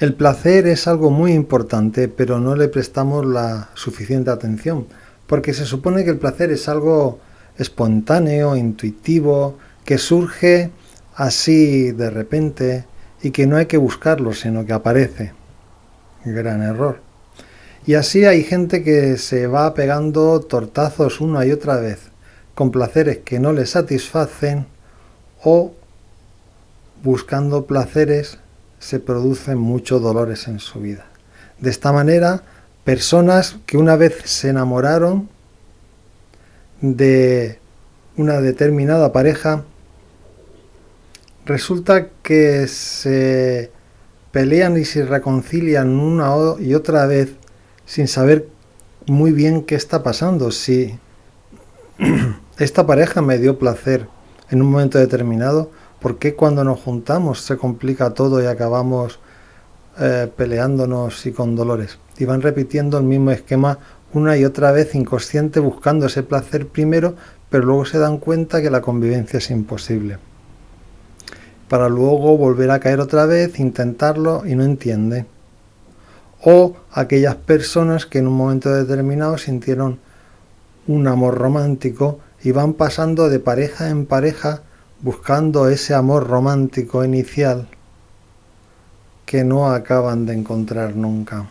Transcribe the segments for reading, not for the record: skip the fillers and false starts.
El placer es algo muy importante, pero no le prestamos la suficiente atención, porque se supone que el placer es algo espontáneo, intuitivo, que surge así de repente y que no hay que buscarlo, sino que aparece. Gran error. Y así hay gente que se va pegando tortazos una y otra vez, con placeres que no le satisfacen o buscando placeres se producen muchos dolores en su vida. De esta manera, personas que una vez se enamoraron de una determinada pareja, resulta que se pelean y se reconcilian una y otra vez sin saber muy bien qué está pasando. Si esta pareja me dio placer en un momento determinado, ¿por qué cuando nos juntamos se complica todo y acabamos peleándonos y con dolores? Y van repitiendo el mismo esquema una y otra vez inconsciente, buscando ese placer primero, pero luego se dan cuenta que la convivencia es imposible. Para luego volver a caer otra vez, intentarlo y no entiende. O aquellas personas que en un momento determinado sintieron un amor romántico y van pasando de pareja en pareja buscando ese amor romántico inicial que no acaban de encontrar nunca.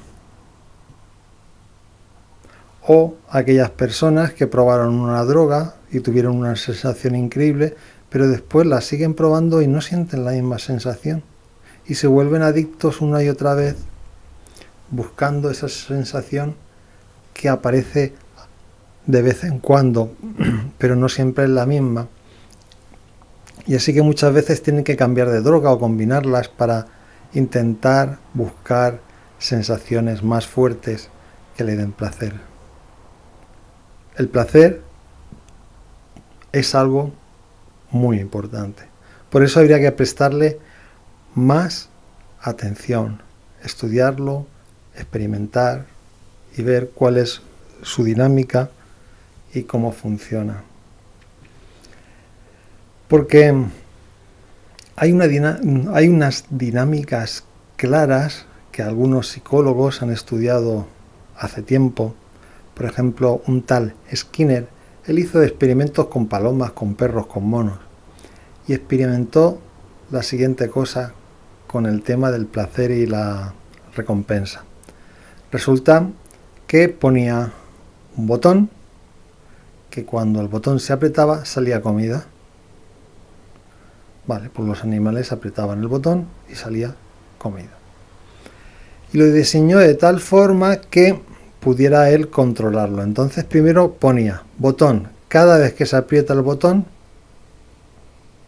O aquellas personas que probaron una droga y tuvieron una sensación increíble, pero después la siguen probando y no sienten la misma sensación y se vuelven adictos una y otra vez buscando esa sensación que aparece de vez en cuando, pero no siempre es la misma. Y así que muchas veces tienen que cambiar de droga o combinarlas para intentar buscar sensaciones más fuertes que le den placer. El placer es algo muy importante. Por eso habría que prestarle más atención, estudiarlo, experimentar y ver cuál es su dinámica y cómo funciona. Porque hay unas dinámicas claras que algunos psicólogos han estudiado hace tiempo. Por ejemplo, un tal Skinner, él hizo experimentos con palomas, con perros, con monos, y experimentó la siguiente cosa con el tema del placer y la recompensa. Resulta que ponía un botón, que cuando el botón se apretaba salía comida. Vale, pues los animales apretaban el botón y salía comida. Y lo diseñó de tal forma que pudiera él controlarlo. Entonces primero ponía botón, cada vez que se aprieta el botón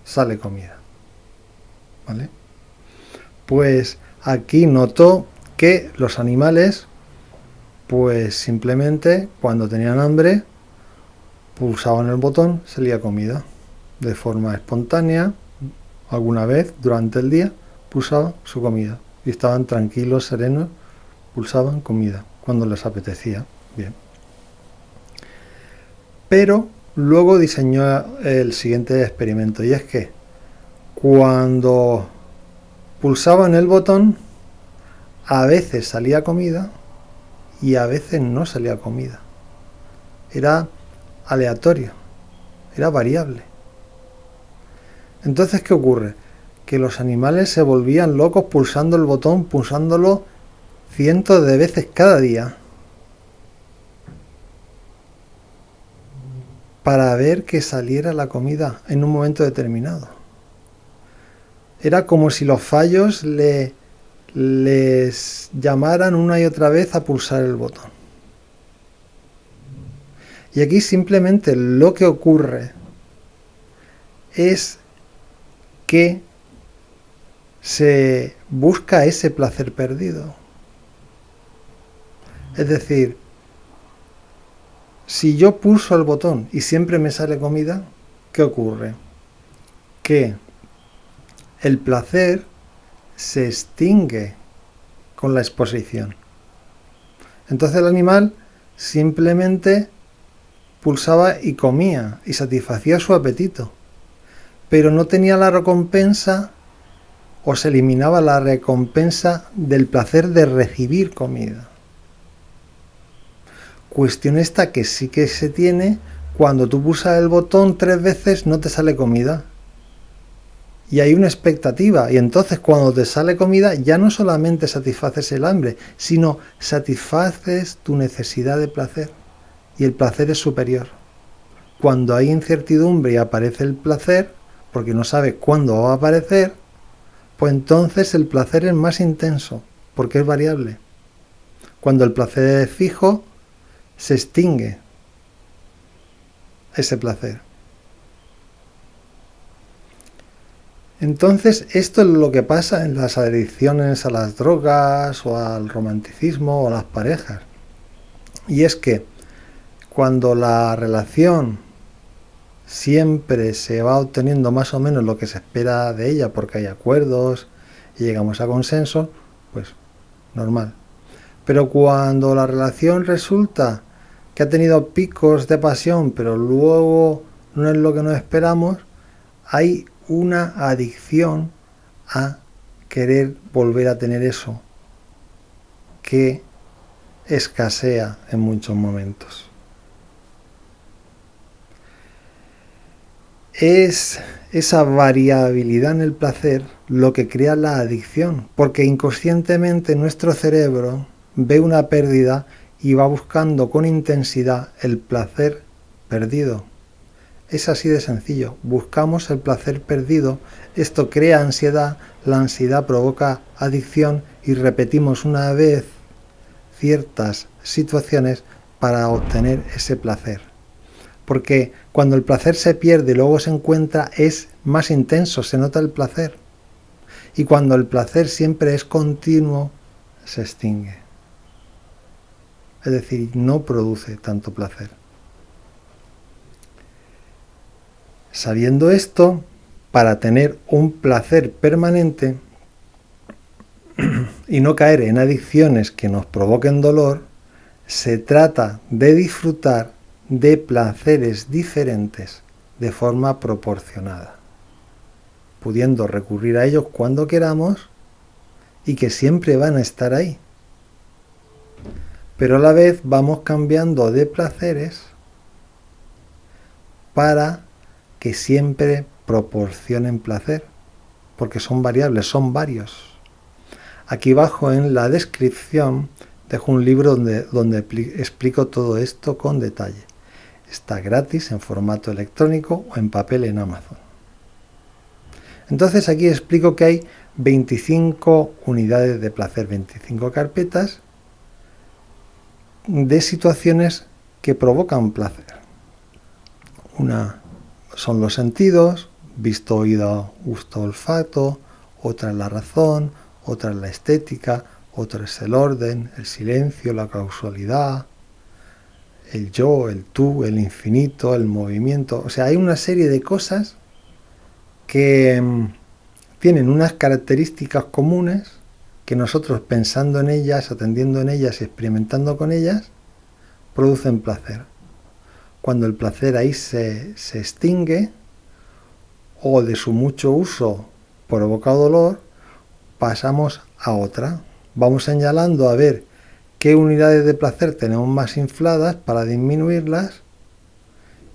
sale comida. ¿Vale? Pues aquí notó que los animales pues simplemente cuando tenían hambre pulsaban el botón, salía comida de forma espontánea. Alguna vez durante el día pulsaban su comida y estaban tranquilos, serenos, pulsaban comida cuando les apetecía. Bien. Pero luego diseñó el siguiente experimento, y es que cuando pulsaban el botón a veces salía comida y a veces no salía comida. Era aleatorio, era variable. Entonces, ¿qué ocurre? Que los animales se volvían locos pulsando el botón, pulsándolo cientos de veces cada día para ver que saliera la comida en un momento determinado. Era como si los fallos les llamaran una y otra vez a pulsar el botón. Y aquí simplemente lo que ocurre es que se busca ese placer perdido. Es decir, si yo pulso el botón y siempre me sale comida, ¿qué ocurre? Que el placer se extingue con la exposición. Entonces el animal simplemente pulsaba y comía y satisfacía su apetito, pero no tenía la recompensa o se eliminaba la recompensa del placer de recibir comida. Cuestión esta que sí que se tiene cuando tú pulsas el botón 3 veces, no te sale comida. Y hay una expectativa, y entonces cuando te sale comida ya no solamente satisfaces el hambre, sino satisfaces tu necesidad de placer, y el placer es superior. Cuando hay incertidumbre y aparece el placer, porque no sabes cuándo va a aparecer, pues entonces el placer es más intenso, porque es variable. Cuando el placer es fijo, se extingue ese placer. Entonces, esto es lo que pasa en las adicciones a las drogas o al romanticismo o a las parejas. Y es que cuando la relación siempre se va obteniendo más o menos lo que se espera de ella porque hay acuerdos y llegamos a consenso, pues normal. Pero cuando la relación resulta que ha tenido picos de pasión, pero luego no es lo que nos esperamos, hay una adicción a querer volver a tener eso que escasea en muchos momentos. Es esa variabilidad en el placer lo que crea la adicción, porque inconscientemente nuestro cerebro ve una pérdida y va buscando con intensidad el placer perdido. Es así de sencillo, buscamos el placer perdido, esto crea ansiedad, la ansiedad provoca adicción y repetimos una vez ciertas situaciones para obtener ese placer. Porque cuando el placer se pierde y luego se encuentra es más intenso, se nota el placer. Y cuando el placer siempre es continuo, se extingue. Es decir, no produce tanto placer. Sabiendo esto, para tener un placer permanente y no caer en adicciones que nos provoquen dolor, se trata de disfrutar de placeres diferentes de forma proporcionada, pudiendo recurrir a ellos cuando queramos y que siempre van a estar ahí. Pero a la vez vamos cambiando de placeres para que siempre proporcionen placer, porque son variables, son varios. Aquí abajo en la descripción dejo un libro donde explico todo esto con detalle. Está gratis en formato electrónico o en papel en Amazon. Entonces aquí explico que hay 25 unidades de placer, 25 carpetas de situaciones que provocan placer. Una son los sentidos, visto, oído, gusto, olfato, otra es la razón, otra es la estética, otra es el orden, el silencio, la causalidad, el yo, el tú, el infinito, el movimiento. O sea, hay una serie de cosas que tienen unas características comunes que nosotros pensando en ellas, atendiendo en ellas y experimentando con ellas, producen placer. Cuando el placer ahí se extingue o de su mucho uso provoca dolor, pasamos a otra. Vamos señalando a ver qué unidades de placer tenemos más infladas para disminuirlas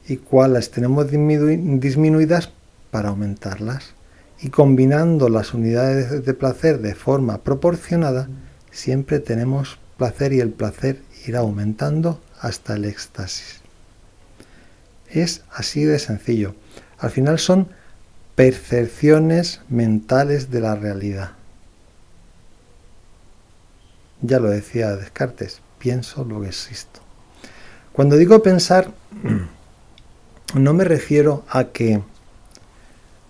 y cuáles tenemos disminuidas para aumentarlas. Y combinando las unidades de placer de forma proporcionada, siempre tenemos placer y el placer irá aumentando hasta el éxtasis. Es así de sencillo. Al final son percepciones mentales de la realidad. Ya lo decía Descartes, pienso lo que existo. Cuando digo pensar, no me refiero a que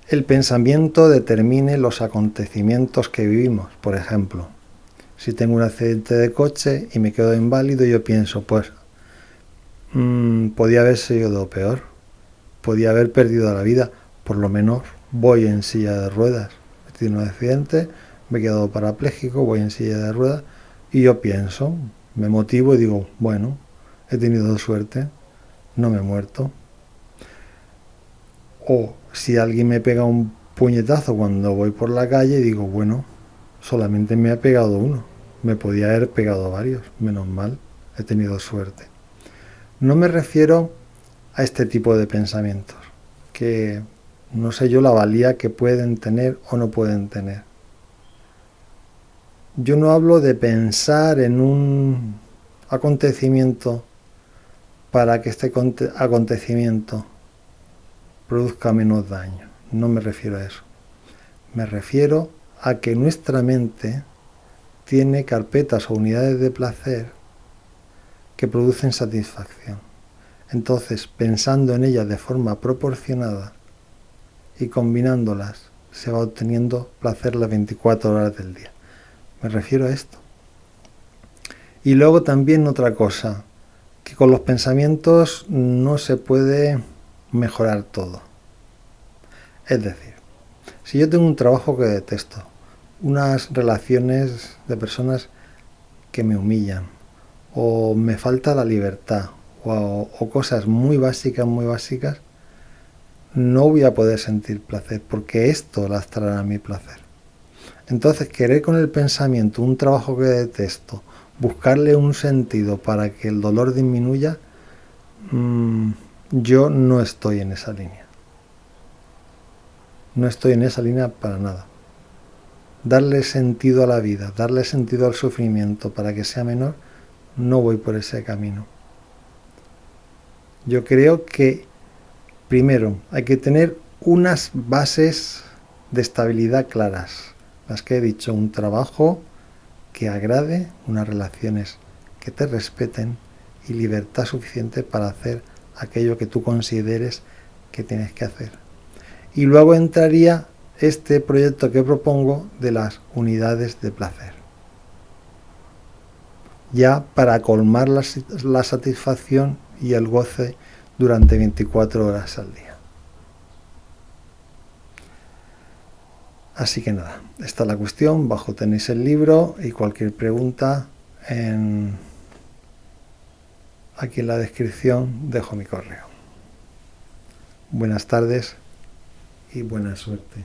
el pensamiento determine los acontecimientos que vivimos. Por ejemplo, si tengo un accidente de coche y me quedo inválido, yo pienso, pues, podía haber sido peor, podía haber perdido la vida, por lo menos voy en silla de ruedas. He tenido un accidente, me he quedado parapléjico, voy en silla de ruedas y yo pienso, me motivo y digo, bueno, he tenido suerte, no me he muerto. O si alguien me pega un puñetazo cuando voy por la calle y digo, bueno, solamente me ha pegado uno, me podía haber pegado varios, menos mal, he tenido suerte. No me refiero a este tipo de pensamientos, que no sé yo la valía que pueden tener o no pueden tener. Yo no hablo de pensar en un acontecimiento para que este acontecimiento produzca menos daño. No me refiero a eso. Me refiero a que nuestra mente tiene carpetas o unidades de placer que producen satisfacción. Entonces, pensando en ellas de forma proporcionada y combinándolas, se va obteniendo placer las 24 horas del día. Me refiero a esto. Y luego también otra cosa, que con los pensamientos no se puede mejorar todo. Es decir, si yo tengo un trabajo que detesto, unas relaciones de personas que me humillan, o me falta la libertad, o cosas muy básicas, no voy a poder sentir placer, porque esto lastrará mi placer. Entonces, querer con el pensamiento un trabajo que detesto, buscarle un sentido para que el dolor disminuya, yo no estoy en esa línea. No estoy en esa línea para nada. Darle sentido a la vida, darle sentido al sufrimiento para que sea menor, no voy por ese camino. Yo creo que primero hay que tener unas bases de estabilidad claras. Las que he dicho, un trabajo que agrade, unas relaciones que te respeten y libertad suficiente para hacer aquello que tú consideres que tienes que hacer. Y luego entraría este proyecto que propongo de las unidades de placer. Ya para colmar la satisfacción y el goce durante 24 horas al día. Así que nada, esta es la cuestión. Abajo tenéis el libro y cualquier pregunta aquí en la descripción dejo mi correo. Buenas tardes y buena suerte.